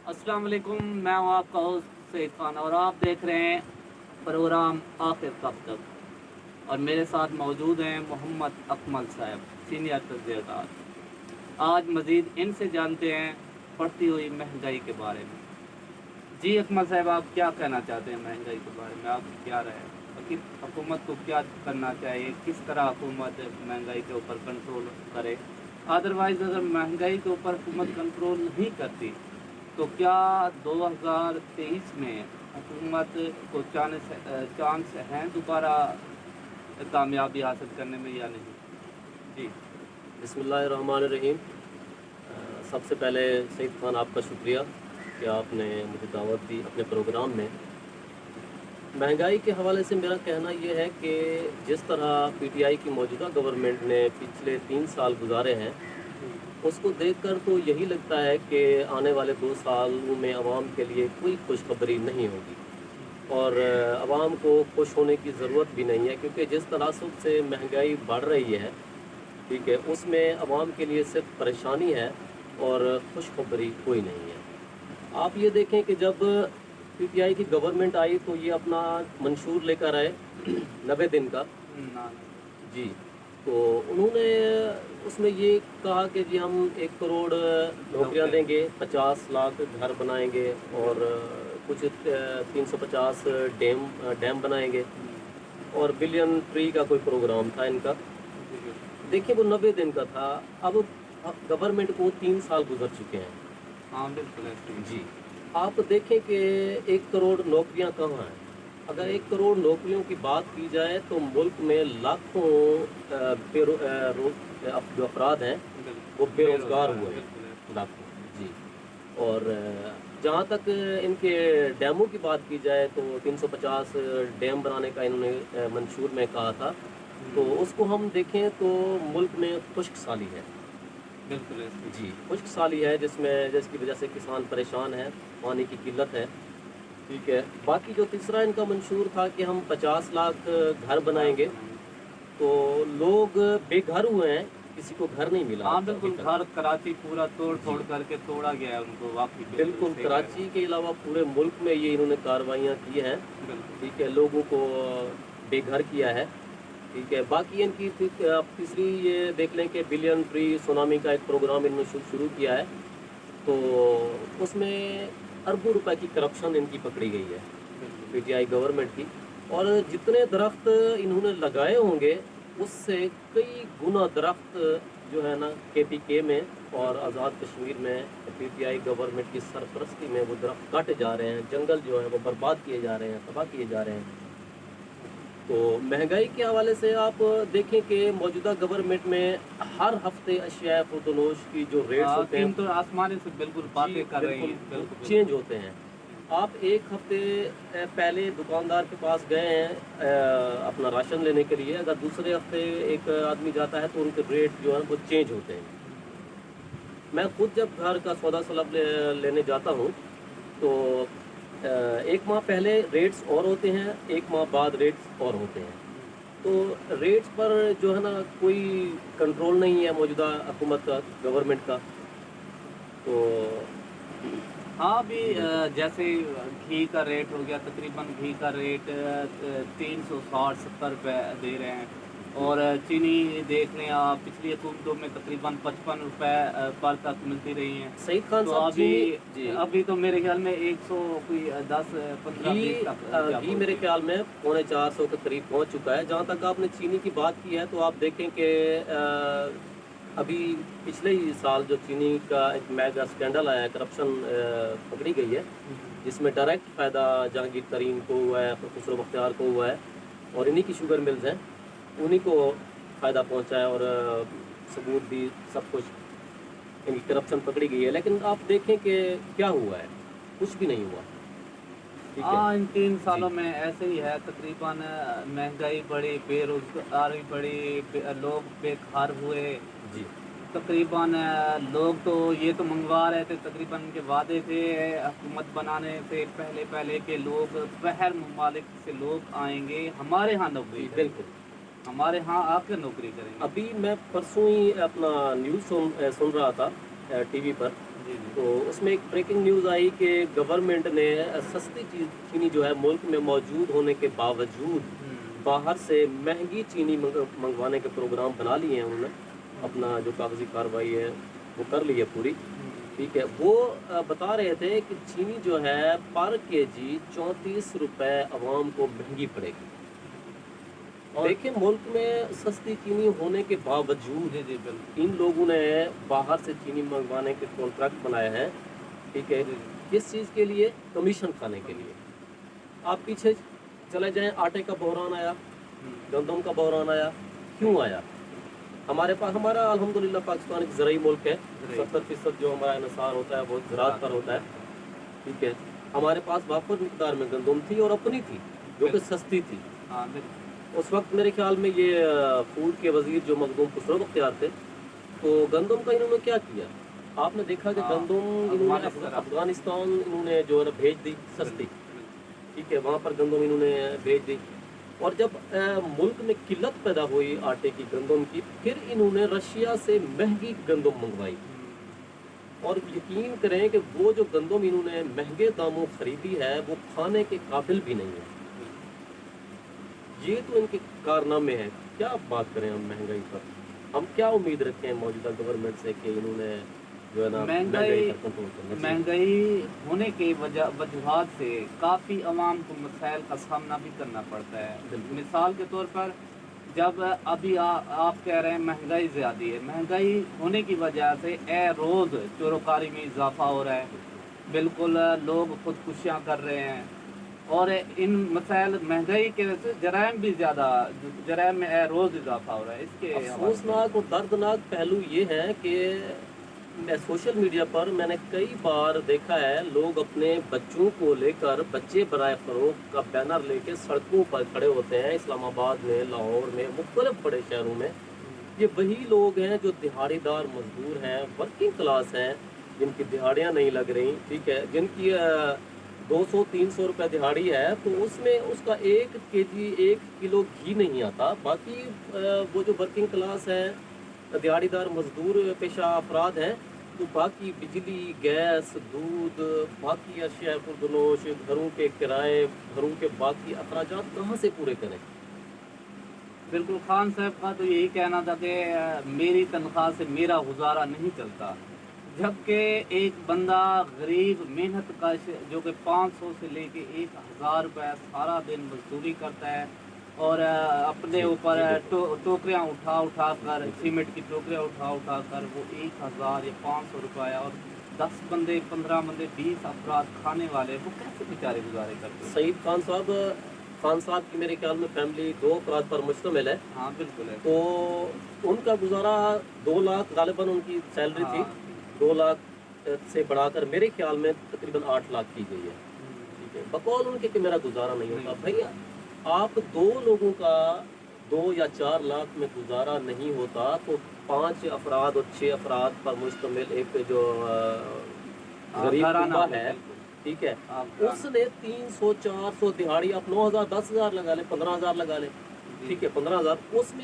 अस्सलाम वालेकुम, मैं हूँ आपका होस्ट सईद खान और आप देख रहे हैं प्रोग्राम आखिर कब तक। और मेरे साथ मौजूद हैं मोहम्मद अकमल साहब, सीनियर तजज़ियाकार। आज मज़ीद इनसे जानते हैं बढ़ती हुई महंगाई के बारे में। जी अकमल साहब, आप क्या कहना चाहते हैं महंगाई के बारे में? आप क्या राय है कि हुकूमत को क्या करना चाहिए, किस तरह हुकूमत महंगाई के ऊपर कंट्रोल करे? अदरवाइज़ अगर महंगाई के ऊपर हुकूमत कंट्रोल नहीं करती तो क्या 2023 में हुकूमत को चांस हैं दोबारा कामयाबी हासिल करने में या नहीं? जी। बिस्मिल्लाहिर्रहमानिर्रहीम। सबसे पहले सईद खान आपका शुक्रिया कि आपने मुझे दावत दी अपने प्रोग्राम में। महंगाई के हवाले से मेरा कहना यह है कि जिस तरह पीटीआई की मौजूदा गवर्नमेंट ने पिछले 3 साल गुजारे हैं, उसको देखकर तो यही लगता है कि आने वाले 2 सालों में आवाम के लिए कोई खुशखबरी नहीं होगी और आवाम को खुश होने की ज़रूरत भी नहीं है, क्योंकि जिस तनासब से महंगाई बढ़ रही है, ठीक है, उसमें आवाम के लिए सिर्फ परेशानी है और खुशखबरी कोई नहीं है। आप ये देखें कि जब पीटीआई की गवर्नमेंट आई तो ये अपना मंशूर लेकर आए 90 दिन का। ना। जी, तो उन्होंने उसमें ये कहा कि जी हम 1 करोड़ नौकरियां देंगे, 50 लाख घर बनाएंगे और कुछ 350 डैम बनाएंगे और बिलियन ट्री का कोई प्रोग्राम था इनका। देखिए, वो 90 दिन का था। अब गवर्नमेंट को 3 साल गुजर चुके हैं। हाँ बिल्कुल ऐसे ही। जी, आप देखें कि 1 करोड़ नौकरियां कहाँ हैं। अगर 1 करोड़ नौकरियों की बात की जाए तो मुल्क में लाखों जो अफराद हैं वो बेरोज़गार हुए हैं, लाखों। जी, और जहाँ तक इनके डैमों की बात की जाए तो 350 डैम बनाने का इन्होंने मंशूर में कहा था, तो उसको हम देखें तो मुल्क में खुश्क साली है। बिल्कुल ऐसे ही। जी, खुश्क साली है जिसकी वजह से किसान परेशान है, पानी की किल्लत है, ठीक है। बाकी जो तीसरा इनका मंशूर था कि हम 50 लाख घर बनाएंगे, तो लोग बेघर हुए हैं, किसी को घर नहीं मिला। हाँ बिल्कुल, अभी तक। घर कराची पूरा तोड़ जी। करके तोड़ा गया है उनको वाकई। बिल्कुल, सही कराची के अलावा पूरे मुल्क में ये इन्होंने कार्रवाइयाँ की हैं, कहा। बिल्कुल। ठीक है, लोगों को बेघर किया है, ठीक है। बाकी इनकी तीसरी ये देख लें कि बिलियन ट्री सुनामी का एक प्रोग्राम इन्होंने शुरू किया है, तो उसमें अरबों रुपए की करप्शन इनकी पकड़ी गई है पीटीआई गवर्नमेंट की। और जितने दरख्त इन्होंने लगाए होंगे उससे कई गुना दरख्त जो है ना केपीके में और आज़ाद कश्मीर में पीटीआई गवर्नमेंट की सरपरस्ती में वो दरख्त काटे जा रहे हैं, जंगल जो है वो बर्बाद किए जा रहे हैं, तबाह किए जा रहे हैं। तो महंगाई के हवाले से आप देखें कि मौजूदा गवर्नमेंट में हर हफ्ते अशिया फरोख्त की जो रेट्स होते हैं तो आसमानी से बिल्कुल बातें कर रही हैं। बिल्कुल चेंज होते हैं। आप एक हफ्ते पहले दुकानदार के पास गए हैं अपना राशन लेने के लिए, अगर दूसरे हफ्ते एक आदमी जाता है तो उनके रेट जो है वो चेंज होते हैं। मैं खुद जब घर का सौदा सलब लेने जाता हूँ तो 1 माह पहले रेट्स और होते हैं, 1 माह बाद रेट्स और होते हैं। तो रेट्स पर जो है ना कोई कंट्रोल नहीं है मौजूदा हुकूमत का, गवर्नमेंट का। तो हाँ अभी जैसे घी का रेट हो गया, तकरीबन घी का रेट 360-70 रुपये दे रहे हैं। और चीनी देख लें आप, पिछली हुकूमतों में तकरीबन 55 रुपये पर तक मिलती रही हैं। सईद खान तो साहब अभी अभी तो मेरे ख्याल में 110-15 तक घी मेरे ख्याल में 350 के करीब पहुंच चुका है। जहां तक आपने चीनी की बात की है तो आप देखें कि अभी पिछले ही साल जो चीनी का एक मेगा स्कैंडल आया है, करप्शन पकड़ी गई है, जिसमें डायरेक्ट फ़ायदा जहांगीर तरीन को हुआ है, खुसरो बख्तियार को हुआ है और इन्हीं की शुगर मिल्स हैं, उन्हीं को फ़ायदा पहुंचा है और सबूत भी सब कुछ, इनकी करप्शन पकड़ी गई है। लेकिन आप देखें कि क्या हुआ है, कुछ भी नहीं हुआ। हाँ, इन 3 सालों में ऐसे ही है तकरीबन। महंगाई बढ़ी, बेरोजगारी बढ़ी, लोग बेघर हुए। जी, तकरीबन लोग तो ये तो मंगवा रहे थे, तकरीबन उनके वादे थे हुकूमत बनाने से पहले के लोग बाहर ममालिक से लोग आएंगे हमारे यहाँ नौकरी करेंगे, बिल्कुल। हमारे यहाँ आकर नौकरी करेंगे। अभी मैं परसों ही अपना न्यूज़ सुन रहा था टीवी पर, جی جی تو اس میں ایک بریکنگ نیوز آئی کہ گورنمنٹ نے سستی چینی جو ہے ملک میں موجود ہونے کے باوجود باہر سے مہنگی چینی منگوانے کے پروگرام بنا لیے ہیں انہوں نے، اپنا جو کاغذی کارروائی ہے وہ کر لی ہے پوری، ٹھیک ہے۔ وہ بتا رہے تھے کہ چینی جو ہے پر کے جی 34 روپے عوام کو مہنگی پڑے گی۔ اور دیکھیں ملک میں سستی چینی ہونے کے باوجود جی جی بالکل ان لوگوں نے باہر سے چینی منگوانے کے کانٹریکٹ بنائے ہیں، ٹھیک ہے، جی کس چیز کے لیے؟ کمیشن کھانے کے لیے۔ آپ پیچھے چلے جائیں، آٹے کا بحران آیا، گندم کا بحران آیا، کیوں آیا؟ ہمارے پاس، ہمارا الحمدللہ پاکستان ایک زرعی ملک ہے، 70% جو ہمارا انحصار ہوتا ہے وہ زراعت پر ہوتا ہے، ٹھیک ہے۔ ہمارے پاس وافر مقدار میں گندم تھی اور اپنی تھی جو کہ سستی تھی۔ ہاں بالکل اس وقت میرے خیال میں یہ فوڈ کے وزیر جو مخدوم خسرو بختیار تھے، تو گندم کا انہوں نے کیا کیا؟ آپ نے دیکھا کہ گندم انہوں نے افغانستان انہوں نے جو ہے نا بھیج دی سستی، ٹھیک ہے، وہاں پر گندم انہوں نے بھیج دی۔ اور جب ملک میں قلت پیدا ہوئی آٹے کی، گندم کی، پھر انہوں نے رشیا سے مہنگی گندم منگوائی، اور یقین کریں کہ وہ جو گندم انہوں نے مہنگے داموں خریدی ہے وہ کھانے کے قابل بھی نہیں ہے۔ یہ تو ان کے کارنامے ہیں۔ کیا بات کریں ہم مہنگائی پر؟ ہم کیا امید رکھیں موجودہ گورنمنٹ سے کہ انہوں نے جو ہے نا مہنگائی پر کنٹرول کرنا چاہیے؟ مہنگائی ہونے کی وجوہات سے کافی عوام کو مسائل کا سامنا بھی کرنا پڑتا ہے۔ مثال کے طور پر جب ابھی آپ کہہ رہے ہیں مہنگائی زیادہ ہے، مہنگائی ہونے کی وجہ سے روز چوروکاری میں اضافہ ہو رہا ہے، بالکل لوگ خودکشیاں کر رہے ہیں، اور ان مسائل مہنگائی کی وجہ سے جرائم بھی زیادہ، جرائم میں روز اضافہ ہو رہا ہے۔ اس کے افسوسناک اور دردناک پہلو یہ ہے کہ میں سوشل میڈیا پر میں نے کئی بار دیکھا ہے، لوگ اپنے بچوں کو لے کر، بچے برائے فروخت کا بینر لے کے سڑکوں پر کھڑے ہوتے ہیں، اسلام آباد میں، لاہور میں، مختلف بڑے شہروں میں۔ یہ وہی لوگ ہیں جو دہاڑی دار مزدور ہیں، ورکنگ کلاس ہیں، جن کی دہاڑیاں نہیں لگ رہی، ٹھیک ہے، جن کی 200-300 روپے دہاڑی ہے، تو اس میں اس کا 1 کلو گھی نہیں آتا۔ باقی وہ جو ورکنگ کلاس ہیں، دیہڑی دار مزدور پیشہ افراد ہیں، تو باقی بجلی، گیس، دودھ، باقی اشیاء پردنوش، گھروں کے کرائے، گھروں کے باقی اخراجات کہاں سے پورے کریں؟ بالکل، خان صاحب کا تو یہی کہنا تھا کہ میری تنخواہ سے میرا گزارا نہیں چلتا، جبکہ ایک بندہ غریب محنت کش جو کہ 500 سے لے کے 1000 روپے سارا دن مزدوری کرتا ہے، اور اپنے اوپر ٹوکریاں اٹھا کر، سیمنٹ کی ٹوکریاں اٹھا کر وہ 1000 یا 500 روپے، اور 10 بندے، 15 بندے، 20 افراد کھانے والے، وہ کیسے بیچارے گزارے کرتے ہیں؟ سعید خان صاحب کی میرے خیال میں فیملی 2 افراد پر مشتمل ہے۔ ہاں بالکل ہے۔ تو ان کا گزارا 2 لاکھ غالباً ان کی سیلری تھی، 2 لاکھ سے بڑھا کر میرے خیال میں تقریباً 8 لاکھ کی گئی ہے، ٹھیک ہے، بقول ان کے کہ میرا گزارا نہیں ہوتا۔ بھائی آپ 2 لوگوں کا 2 یا 4 لاکھ میں گزارا نہیں ہوتا، تو 5 افراد اور 6 افراد پر مشتمل ایک جو غریب کنبہ ہے، ٹھیک ہے، اس نے 300-400 دہاڑی، آپ 9000 10,000 لگا لیں، 15,000 لگا لیں، ٹھیک ہے، 15,000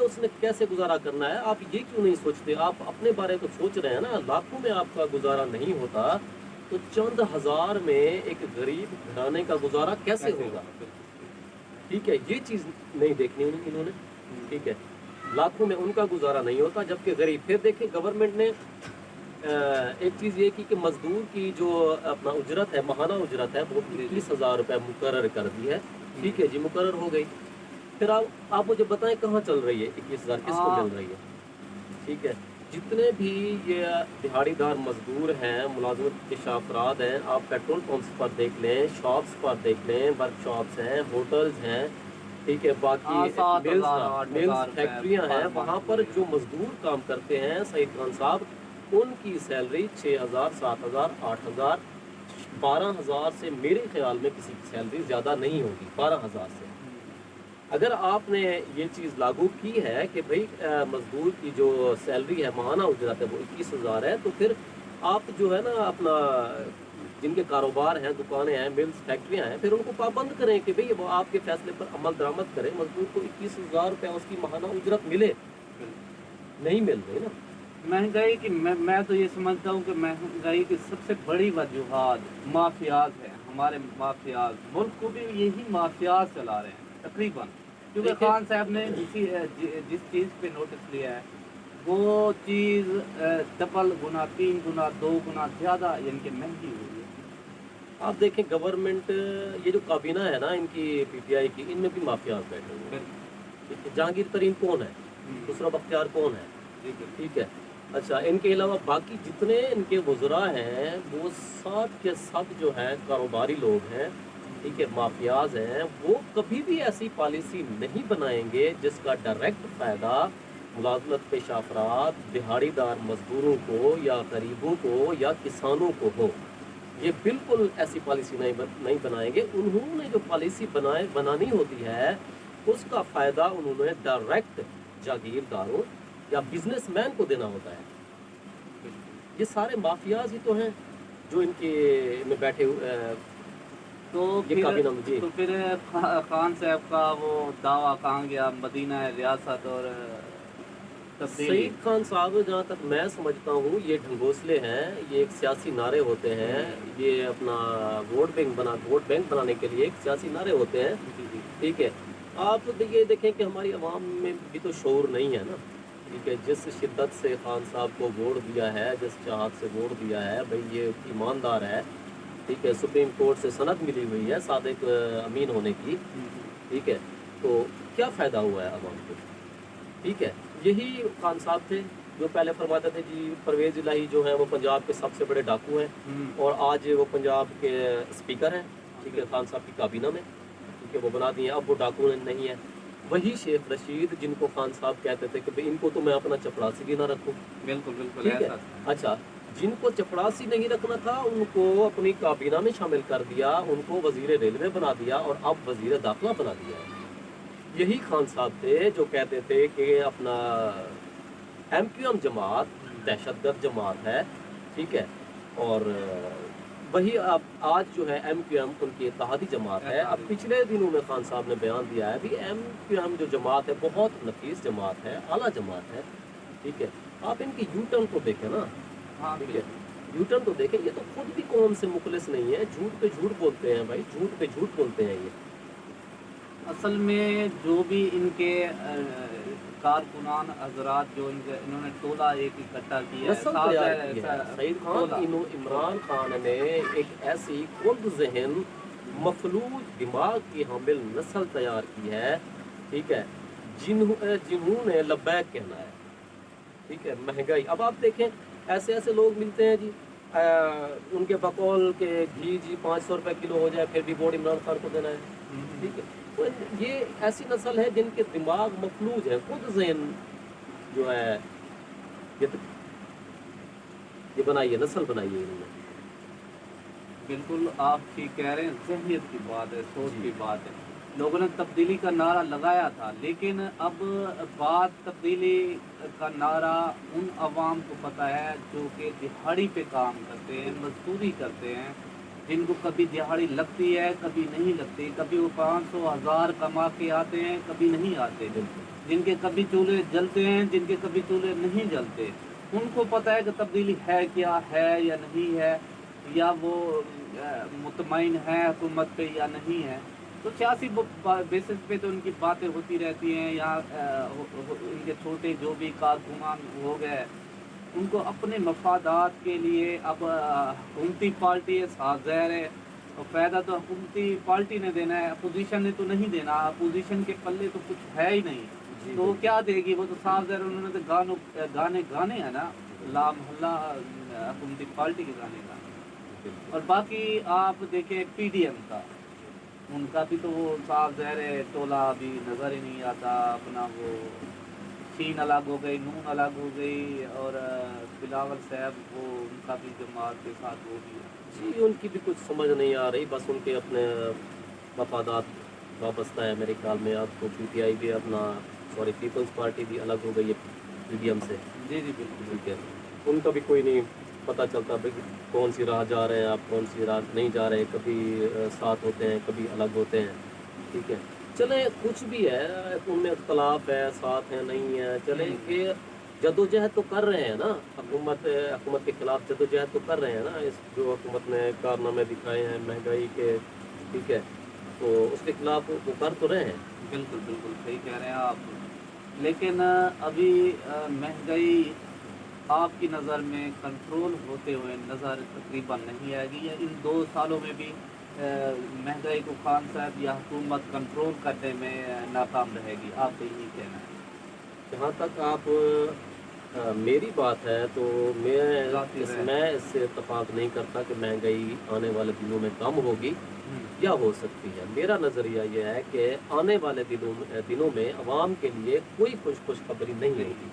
اس نے کیسے گزارا کرنا ہے؟ آپ یہ کیوں نہیں سوچتے؟ آپ اپنے بارے تو سوچ رہے ہیں نا۔ لاکھوں میں آپ کا گزارا نہیں ہوتا تو چند ہزار میں ایک غریب گھرانے کا گزارا کیسے ہوگا؟ ٹھیک ہے، یہ چیز نہیں دیکھنی انہوں نے، ٹھیک ہے، لاکھوں میں ان کا گزارا نہیں ہوتا جبکہ غریب۔ پھر دیکھیں گورنمنٹ نے ایک چیز یہ کی کہ مزدور کی جو اپنا اجرت ہے، ماہانہ اجرت ہے، وہ 21,000 روپے مقرر کر دی ہے، ٹھیک ہے جی، مقرر ہو گئی۔ پھر آپ مجھے بتائیں کہاں چل رہی ہے 21,000، کس کو مل رہی ہے؟ ٹھیک ہے، جتنے بھی یہ دہاڑی دار مزدور ہیں، ملازمت پیشہ افراد ہیں، آپ پیٹرول پمپس پر دیکھ لیں، شاپس پر دیکھ لیں، ورک شاپس ہیں، ہوٹلز ہیں، ٹھیک ہے، باقی ملز، فیکٹریاں ہیں، وہاں پر جو مزدور کام کرتے ہیں سعید خان صاحب، ان کی سیلری 6,000 7,000 8,000 12,000 سے میرے خیال میں کسی کی سیلری زیادہ نہیں ہوگی، 12,000 سے۔ اگر آپ نے یہ چیز لاگو کی ہے کہ بھئی مزدور کی جو سیلری ہے، ماہانہ اجرت ہے، وہ 21,000 ہے، تو پھر آپ جو ہے نا اپنا جن کے کاروبار ہیں، دکانیں ہیں، ملز، فیکٹریاں ہیں، پھر ان کو پابند کریں کہ بھئی وہ آپ کے فیصلے پر عمل درآمد کریں، مزدور کو 21,000 روپے اس کی ماہانہ اجرت ملے، نہیں مل رہی نا۔ महंगाई की मैं तो ये समझता हूँ कि महंगाई की सबसे बड़ी वजूहात माफियाज हैं, हमारे माफियाज मुल्क को भी यही माफियाज चला रहे हैं तकरीबन, क्योंकि देखिए खान साहब ने जिस चीज़ पे नोटिस लिया है वो चीज़ डबल गुना 3 गुना 2 गुना ज़्यादा यानी कि महंगी हुई आप देखें गवर्नमेंट, ये जो काबीना है ना इनकी पीटीआई की, इनमें भी माफियाज बैठे हुए है। हैं। ठीक है, जहांगीर तरीन कौन है, दूसरा बख्तियार कौन है, जी बिल्कुल। ठीक है। अच्छा, इनके अलावा बाकी जितने इनके वज़रा हैं वो सब के सब जो हैं कारोबारी लोग हैं, ठीक है, माफियाज हैं। वो कभी भी ऐसी पॉलिसी नहीं बनाएंगे जिसका डायरेक्ट फ़ायदा मुलाजमत पेशा अफराद, दिहाड़ीदार मजदूरों को या गरीबों को या किसानों को हो। ये बिल्कुल ऐसी पॉलिसी नहीं बनाएंगे। उन्होंने जो पॉलिसी बनानी होती है उसका फ़ायदा उन्होंने डायरेक्ट जागीरदारों या बिजनेसमैन को देना होता है। ये सारे माफियाज ही तो हैं जो इनके में बैठे हुए। तो ये फिर काबीना में जी। तो फिर खान साहब का वो दावा कहाँ गया, मदीना रियासत और तब्दीली। सईद खान साहब, जहाँ तक मैं समझता हूँ, ये ढंगोसले हैं, ये एक सियासी नारे होते हैं, ये अपना वोट बैंक बनाने के लिए एक सियासी नारे होते हैं। जी जी ठीक है, आप ये देखें कि हमारी आवाम में भी तो शऊर नहीं है ना। ठीक है, जिस शिद्दत से खान साहब को वोट दिया है, जिस चाहत से वोट दिया है, भाई ये ईमानदार है। ठीक है, सुप्रीम कोर्ट से सनद मिली हुई है सादिक अमीन होने की। ठीक है, तो क्या फ़ायदा हुआ है आवाम को। ठीक है, यही खान साहब थे जो पहले फरमाते थे जी परवेज़ इलाही जो है वो पंजाब के सबसे बड़े डाकू हैं, और आज वो पंजाब के स्पीकर हैं। ठीक है, खान साहब की काबीना में, ठीक है, वो बना दिए। अब वो डाकू नहीं है। वही शेख रशीद जिनको खान साहब कहते थे कि भाई इनको तो मैं अपना चपरासी भी ना रखूँ। बिल्कुल बिल्कुल ठीक है, ऐसा। अच्छा, जिनको चपरासी नहीं रखना था उनको अपनी काबीना में शामिल कर दिया, उनको वजीर रेलवे बना दिया और अब वजीर दाखिला बना दिया। यही खान साहब थे जो कहते थे कि अपना MQM जमात दहशतगर्द जमात है। ठीक है, और वही अब आज जो है MQM उनकी इत्तेहादी जमात है। अब पिछले दिनों में खान साहब ने बयान दिया है भी MQM जो जमात है बहुत नफीस जमात है, आला जमात है। ठीक है, आप इनकी यू टर्न को देखें ना। हाँ ठीक है, यू टर्न तो देखें, ये तो खुद भी कौम से मुखलिस नहीं है, झूठ पे झूठ बोलते हैं भाई, झूठ पे झूठ बोलते हैं ये। असल में जो भी इनके कारकुनान हजरात जो इन्होंने टोला एक इकट्ठा किया है, नस्ल साथ तैयार है, की है ऐसा सईद टोला। खान, इमरान खान ने एक ऐसी कुर्द जहन मफलूज दिमाग की हामिल नस्ल तैयार की है। ठीक है, जिन्होंने लब्बैक कहना है। ठीक है, महंगाई, अब आप देखें ऐसे ऐसे लोग मिलते हैं जी, उनके बकौल के घी जी 500 रुपये किलो हो जाए फिर भी वोट इमरान खान को देना है। ठीक है, तो ये ऐसी नस्ल है जिनके दिमाग मफलूज है, खुद जहन जो है ये तो ये बनाई है, नस्ल बनाई है इन्होंने। बिल्कुल आप ठीक कह रहे हैं, जहनियत की बात है, सोच जी। की बात है। लोगों ने तब्दीली का नारा लगाया था, लेकिन अब बात तब्दीली का नारा उन अवाम को पता है जो कि दिहाड़ी पे काम करते हैं, मजदूरी करते हैं, जिनको कभी दिहाड़ी लगती है कभी नहीं लगती, कभी वो 500 1000 कमा के आते हैं कभी नहीं आते, जिनके कभी चूल्हे जलते हैं जिनके कभी चूल्हे नहीं जलते। उनको पता है कि तब्दीली है क्या है या नहीं है, या वो मुतमईन है हुकूमत पे या नहीं है। तो सियासी बेसिस पे तो उनकी बातें होती रहती हैं। यहाँ इनके छोटे जो भी कारकुनान हो गए, उनको अपने मफादात के लिए अब हुकूमती पार्टी है, साफ ज़ाहिर है, और फ़ायदा तो हुकूमती पार्टी ने देना है, अपोजिशन ने तो नहीं देना। अपोजिशन के पल्ले तो कुछ है ही नहीं, तो वो क्या देगी, वो तो साफ ज़ाहिर उन्होंने तो गाने गाने हैं ना, ला मोहल्ला हुकूमती पार्टी के गाने गाने। और बाकी आप देखें PDM का, उनका भी तो वो साफ ज़ाहिर है टोला अभी नज़र ही नहीं आता। अपना वो सीन अलग हो गई, नून अलग हो गई, और बिलावल साहब वो उनका भी जमात के साथ वो भी है। जी, उनकी भी कुछ समझ नहीं आ रही, बस उनके अपने मफादात वाबस्ता है मेरे ख्याल में। अब तो PTI भी अपना पीपल्स पार्टी भी अलग हो गई है PDM से। जी जी बिल्कुल। ठीक है, उनका भी कोई नहीं पता चलता भाई कौन सी राह जा रहे हैं आप, कौन सी राह नहीं जा रहे, कभी साथ होते हैं कभी अलग होते हैं। ठीक है, चले कुछ भी है, उनमें इख्तलाफ है, साथ है नहीं है, चले कि जदोजहद तो कर रहे हैं ना, हुकूमत के खिलाफ जदोजहद तो कर रहे हैं ना, इस जो हुकूमत ने कारनामे दिखाए हैं महंगाई के, ठीक है, तो उसके खिलाफ वो कर तो रहे हैं। बिल्कुल बिल्कुल सही कह रहे हैं आप। लेकिन अभी महंगाई आपकी नज़र में कंट्रोल होते हुए नज़र तकरीबन नहीं आएगी, या इन 2 सालों में भी महंगाई को खान साहब या हुकूमत कंट्रोल करने में नाकाम रहेगी? आपका यही कहना है? जहाँ तक आप मेरी बात है तो जाती है। मैं इससे इत्तेफाक नहीं करता कि महंगाई आने वाले दिनों में कम होगी या हो सकती है। मेरा नज़रिया यह है कि आने वाले दिनों में अवाम के लिए कोई खुशखबरी नहीं होगी।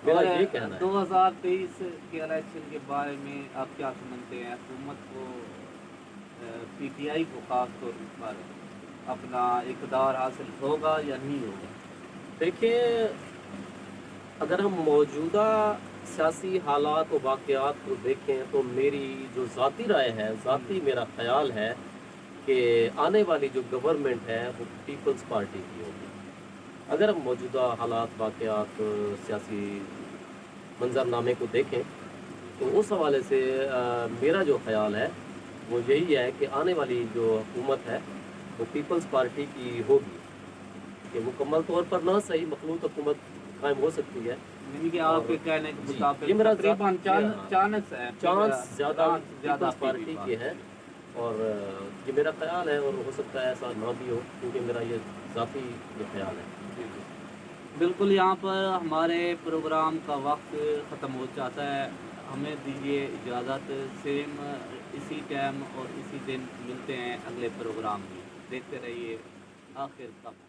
मेरा और ये कहना है। 2023 के इलेक्शन के बारे में आप क्या समझते हैं? हुकूमत को पीटीआई को खास तौर पर अपना इक़्तिदार हासिल होगा या नहीं होगा? देखिए, अगर हम मौजूदा सियासी हालात और वाक़यात को देखें तो मेरी जो ज़ाती राय है, ज़ाती मेरा ख़्याल है कि आने वाली जो गवर्नमेंट है वो पीपल्स पार्टी की होगी। अगर हम मौजूदा हालात, वाक़यात, सियासी मंज़रनामे को देखें तो उस हवाले से मेरा जो ख़्याल है वो यही है कि आने वाली जो हुकूमत है वो पीपल्स पार्टी की होगी, कि मुकम्मल तौर पर ना सही मखलूत हुकूमत कायम हो सकती है। यानी कि आपके कहने के जी, मुताबिक ये मेरा तकरीबन ज़ाती- चांस है, चांस ज़्यादा ज़्यादा पीपल्स पार्टी की है, और ये मेरा ख़्याल है, और हो सकता है ऐसा ना भी हो, क्योंकि मेरा ये ज़ाती ये ख़्याल है। बिल्कुल। यहाँ पर हमारे प्रोग्राम का वक्त ख़त्म हो जाता है, हमें दीजिए इजाज़त। सेम इसी टाइम और इसी दिन मिलते हैं अगले प्रोग्राम में। देखते रहिए आखिर तक।